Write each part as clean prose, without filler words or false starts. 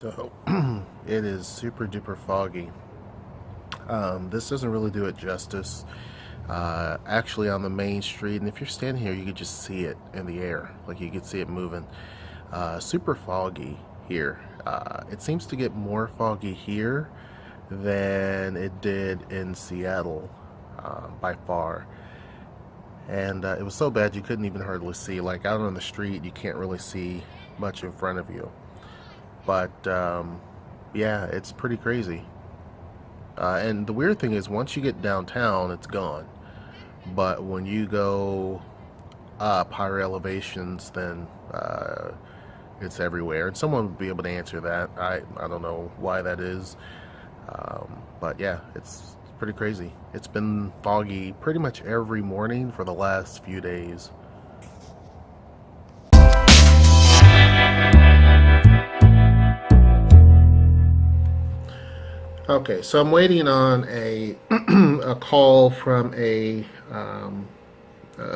So it is super duper foggy. This doesn't really do it justice. Actually, on the main street, and if you're standing here, you could just see it in the air, like you could see it moving. Super foggy here. It seems to get more foggy here than it did in Seattle, by far. And it was so bad you couldn't even hardly see. Like out on the street, you can't really see much in front of you. But yeah, it's pretty crazy. And the weird thing is, once you get downtown, it's gone. But when you go up higher elevations, then it's everywhere. And someone would be able to answer that. I don't know why that is. But yeah, it's pretty crazy. It's been foggy pretty much every morning for the last few days. Okay, so I'm waiting on a a call from a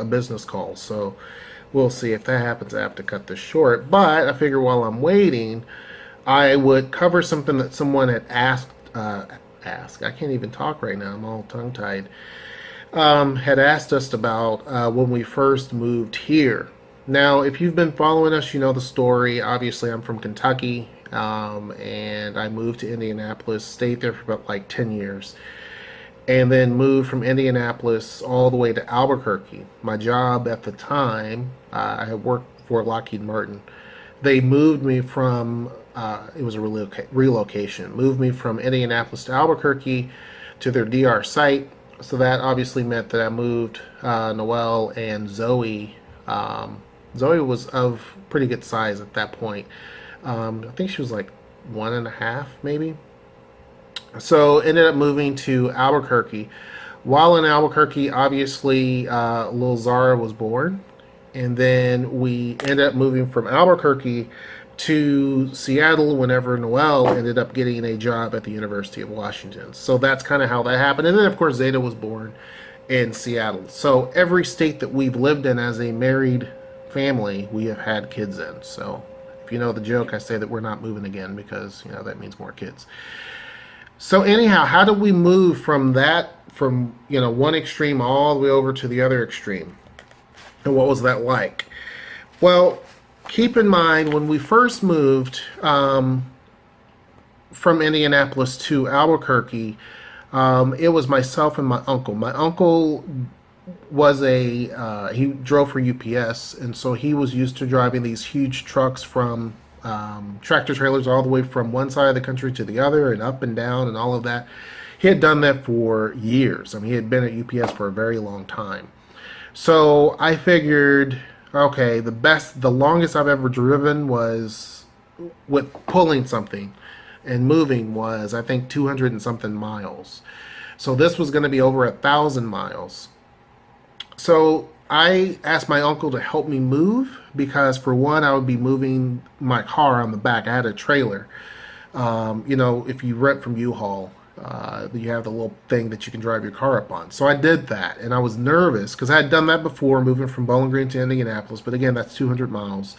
business call. So we'll see if that happens. I have to cut this short, but I figure while I'm waiting, I would cover something that someone had asked. I can't even talk right now. I'm all tongue tied. Had asked us about when we first moved here. Now, if you've been following us, you know the story. Obviously, I'm from Kentucky, and I moved to Indianapolis, stayed there for about like 10 years, and then moved from Indianapolis all the way to Albuquerque. My job at the time, I had worked for Lockheed Martin. They moved me from, it was a relocation, moved me from Indianapolis to Albuquerque to their DR site. So that obviously meant that I moved Noelle and Zoe. Zoe was of pretty good size at that point. I think she was like 1.5, maybe. So ended up moving to Albuquerque. While in Albuquerque, obviously, little Zara was born, and then we ended up moving from Albuquerque to Seattle whenever Noelle ended up getting a job at the University of Washington. So that's kind of how that happened. And then, of course, Zeta was born in Seattle. So every state that we've lived in as a married family, we have had kids in. So if you know the joke, I say that we're not moving again because, you know, that means more kids. So anyhow, how did we move from one extreme all the way over to the other extreme? And what was that like? Well, keep in mind when we first moved from Indianapolis to Albuquerque, it was myself and my uncle. My uncle was he drove for UPS, and so he was used to driving these huge trucks from tractor trailers all the way from one side of the country to the other and up and down and all of that. He had done that for years. I mean, he had been at UPS for a very long time. So I figured, okay, the longest I've ever driven was with pulling something and moving was, I think, 200 and something miles. So this was going to be over 1,000 miles. So I asked my uncle to help me move because, for one, I would be moving my car on the back. I had a trailer. If you rent from U-Haul, you have the little thing that you can drive your car up on. So I did that, and I was nervous because I had done that before, moving from Bowling Green to Indianapolis. But again, that's 200 miles.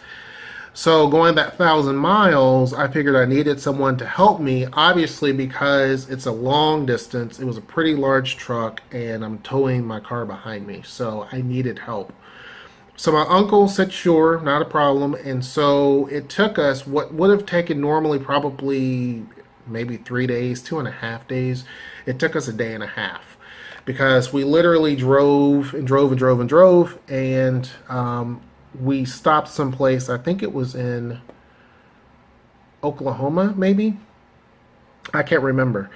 So going that 1,000 miles, I figured I needed someone to help me, obviously because it's a long distance. It was a pretty large truck, and I'm towing my car behind me. So I needed help. So my uncle said, sure, not a problem. And so it took us what would have taken normally probably maybe 3 days, 2.5 days. It took us a day and a half because we literally drove and drove and drove and drove. And we stopped someplace. I think it was in Oklahoma, maybe. I can't remember.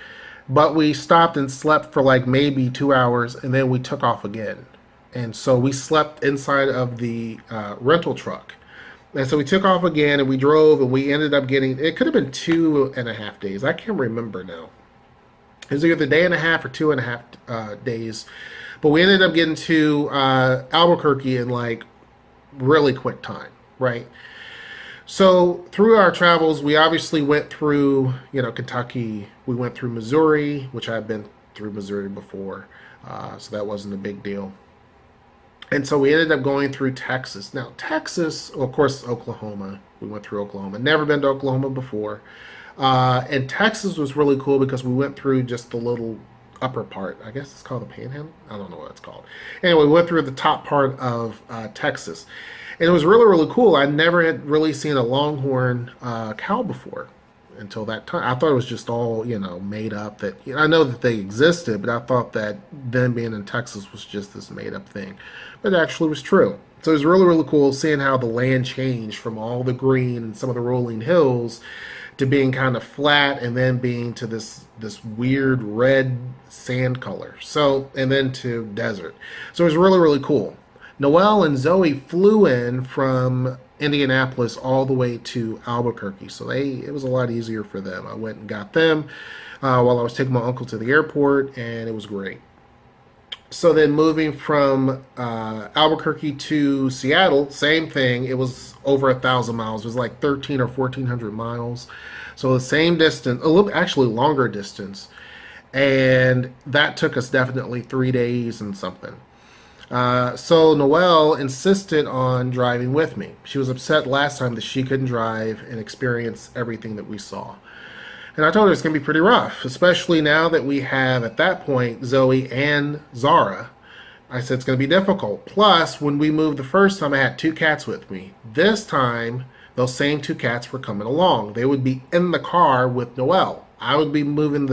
But we stopped and slept for like maybe 2 hours, and then we took off again. And so we slept inside of the rental truck. And so we took off again, and we drove, and we ended up getting, it could have been 2.5 days. I can't remember now. It was either a day and a half or 2.5 days. But we ended up getting to Albuquerque in like really quick time, right? So through our travels, we obviously went through, Kentucky. We went through Missouri, which I've been through Missouri before, so that wasn't a big deal. And so we ended up going through Texas. Now, Texas, well, of course, Oklahoma. We went through Oklahoma. Never been to Oklahoma before. And Texas was really cool because we went through just the little upper part. I guess it's called the Panhandle. I don't know what it's called. Anyway, we went through the top part of Texas, and it was really really cool. I never had really seen a longhorn cow before until that time. I thought it was just all made up. That I know that they existed, but I thought that them being in Texas was just this made up thing. But it actually was true. So it was really really cool seeing how the land changed from all the green and some of the rolling hills to being kind of flat and then being to this weird red sand color. So and then to desert. So it was really really cool. Noelle and Zoe flew in from Indianapolis all the way to Albuquerque, so it was a lot easier for them. I went and got them while I was taking my uncle to the airport, and it was great. So then moving from Albuquerque to Seattle, same thing. It was over 1,000 miles. It was like 13 or 1,400 miles. So the same distance, a little actually longer distance. And that took us definitely 3 days and something. So Noelle insisted on driving with me. She was upset last time that she couldn't drive and experience everything that we saw. And I told her it's going to be pretty rough, especially now that we have, at that point, Zoe and Zara. I said it's going to be difficult. Plus, when we moved the first time, I had 2 cats with me. This time, those same 2 cats were coming along. They would be in the car with Noelle. I would be driving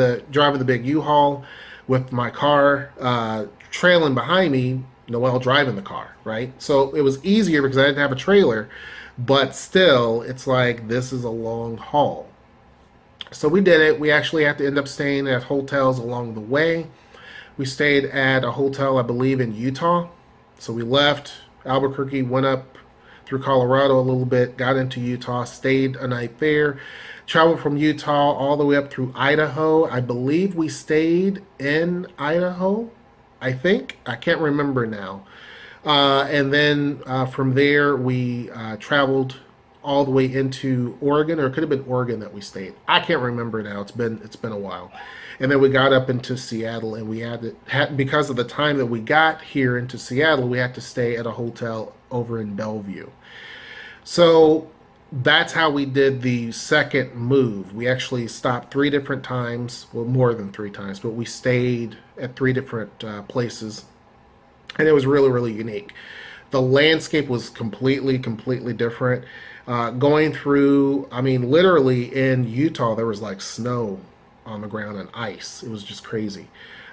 the big U-Haul with my car trailing behind me, Noelle driving the car, right? So it was easier because I didn't have a trailer, but still, it's like this is a long haul. So we did it. We actually had to end up staying at hotels along the way. We stayed at a hotel, I believe, in Utah. So we left Albuquerque, went up through Colorado a little bit, got into Utah, stayed a night there, traveled from Utah all the way up through Idaho. I believe we stayed in Idaho, I think. I can't remember now. And then from there, we traveled all the way into Oregon, or it could have been Oregon that we stayed. I can't remember now. It's been a while. And then we got up into Seattle, and we had because of the time that we got here into Seattle, we had to stay at a hotel over in Bellevue. So that's how we did the second move. We actually stopped 3 different times, well, more than 3 times, but we stayed at 3 different places, and it was really, really unique. The landscape was completely different. Going through, I mean, literally in Utah, there was like snow on the ground and ice. It was just crazy.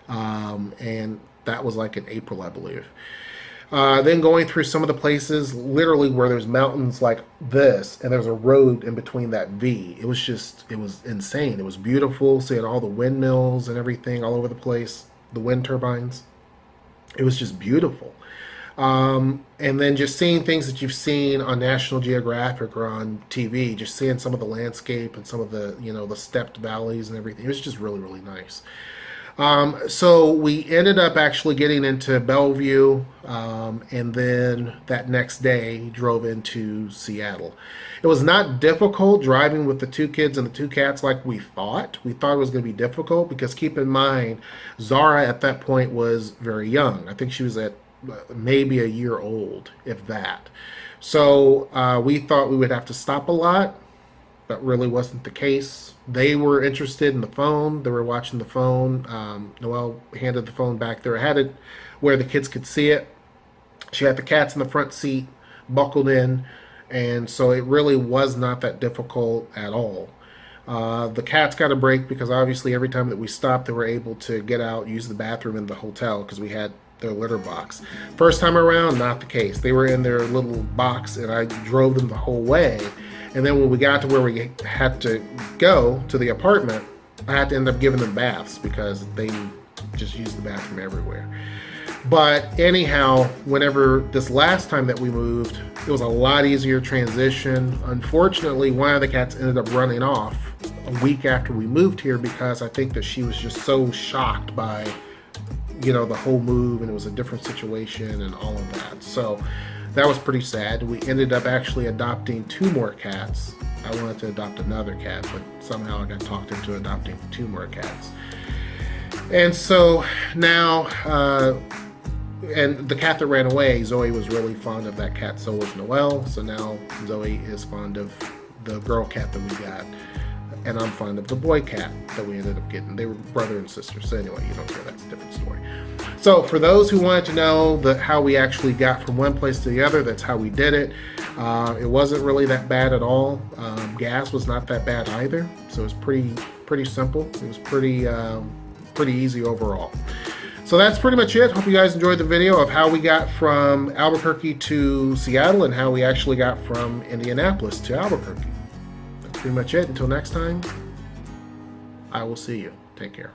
And that was like in April, I believe. Then going through some of the places, literally where there's mountains like this, and there's a road in between that V. It was insane. It was beautiful, seeing all the windmills and everything all over the place, the wind turbines. It was just beautiful. And then just seeing things that you've seen on National Geographic or on TV, just seeing some of the landscape and some of the, the stepped valleys and everything. It was just really, really nice. So we ended up actually getting into Bellevue, and then that next day drove into Seattle. It was not difficult driving with the 2 kids and the 2 cats like we thought. We thought it was going to be difficult because keep in mind, Zara at that point was very young. I think she was at maybe a year old, if that. So we thought we would have to stop a lot, but really wasn't the case. They were interested in the phone. They were watching the phone. Noelle handed the phone back there. I had it where the kids could see it. She had the cats in the front seat, buckled in, and so it really was not that difficult at all. The cats got a break because obviously every time that we stopped, they were able to get out, use the bathroom in the hotel because we had their litter box. First time around, not the case. They were in their little box, and I drove them the whole way. And then when we got to where we had to go to the apartment, I had to end up giving them baths because they just used the bathroom everywhere. But anyhow, whenever this last time that we moved, it was a lot easier transition. Unfortunately, one of the cats ended up running off a week after we moved here because I think that she was just so shocked by the whole move, and it was a different situation and all of that. So that was pretty sad. We ended up actually adopting 2 more cats. I wanted to adopt another cat, but somehow I got talked into adopting 2 more cats. And so now, and the cat that ran away, Zoe was really fond of that cat, so was Noelle. So now Zoe is fond of the girl cat that we got. and I'm fond of the boy cat that we ended up getting. They were brother and sister. So anyway, you don't care. That's a different story. So for those who wanted to know how we actually got from one place to the other, that's how we did it. It wasn't really that bad at all. Gas was not that bad either. So it was pretty simple. It was pretty easy overall. So that's pretty much it. Hope you guys enjoyed the video of how we got from Albuquerque to Seattle and how we actually got from Indianapolis to Albuquerque. That's pretty much it. Until next time, I will see you. Take care.